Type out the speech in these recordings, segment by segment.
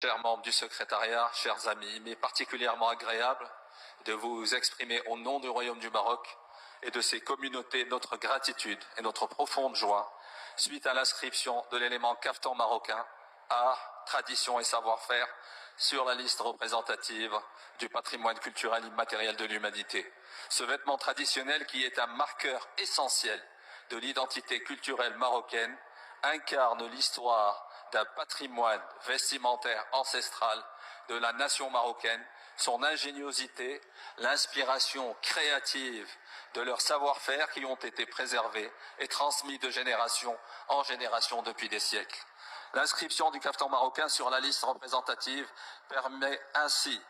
Chers membres du secrétariat, chers amis, il m'est particulièrement agréable de vous exprimer au nom du Royaume du Maroc et de ses communautés notre gratitude et notre profonde joie suite à l'inscription de l'élément caftan marocain, art, tradition et savoir-faire sur la liste représentative du patrimoine culturel immatériel de l'humanité. Ce vêtement traditionnel qui est un marqueur essentiel de l'identité culturelle marocaine incarne l'histoire d'un patrimoine vestimentaire ancestral de la nation marocaine, son ingéniosité, l'inspiration créative de leurs savoir-faire qui ont été préservés et transmis de génération en génération depuis des siècles. L'inscription du caftan marocain sur la liste représentative permet ainsi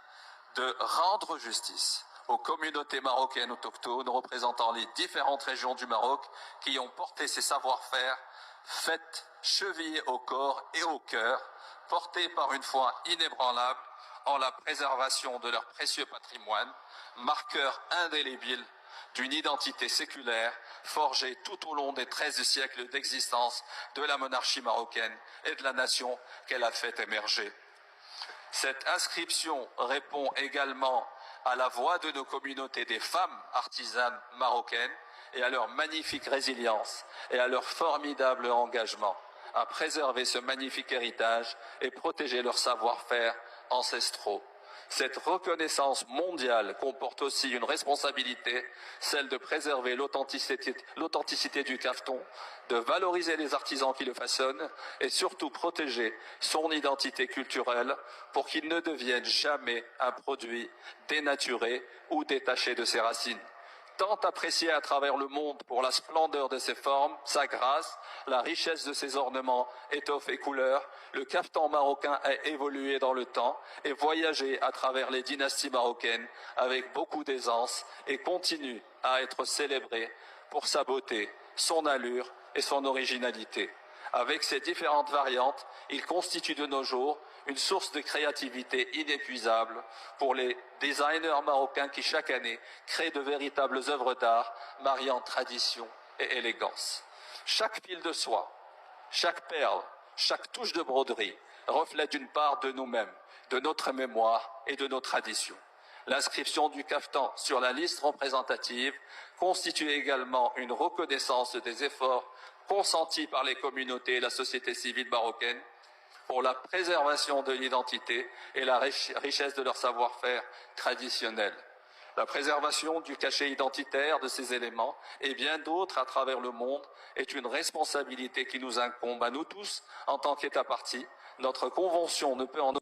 de rendre justice aux communautés marocaines autochtones représentant les différentes régions du Maroc qui ont porté ces savoir-faire, faites chevillés au corps et au cœur, portés par une foi inébranlable en la préservation de leur précieux patrimoine, marqueur indélébile d'une identité séculaire forgée tout au long des 13 siècles d'existence de la monarchie marocaine et de la nation qu'elle a fait émerger. Cette inscription répond également à la voix de nos communautés des femmes artisanes marocaines et à leur magnifique résilience et à leur formidable engagement à préserver ce magnifique héritage et protéger leurs savoir-faire ancestraux. Cette reconnaissance mondiale comporte aussi une responsabilité, celle de préserver l'authenticité du caftan, de valoriser les artisans qui le façonnent et surtout protéger son identité culturelle pour qu'il ne devienne jamais un produit dénaturé ou détaché de ses racines. Tant apprécié à travers le monde pour la splendeur de ses formes, sa grâce, la richesse de ses ornements, étoffes et couleurs, le caftan marocain a évolué dans le temps et voyagé à travers les dynasties marocaines avec beaucoup d'aisance et continue à être célébré pour sa beauté, son allure et son originalité. Avec ses différentes variantes, il constitue de nos jours une source de créativité inépuisable pour les designers marocains qui chaque année créent de véritables œuvres d'art mariant tradition et élégance. Chaque fil de soie, chaque perle, chaque touche de broderie reflète une part de nous-mêmes, de notre mémoire et de nos traditions. L'inscription du caftan sur la liste représentative constitue également une reconnaissance des efforts consentis par les communautés et la société civile marocaine pour la préservation de l'identité et la richesse de leur savoir-faire traditionnel. La préservation du cachet identitaire de ces éléments et bien d'autres à travers le monde est une responsabilité qui nous incombe à nous tous en tant qu'État partie. Notre convention ne peut en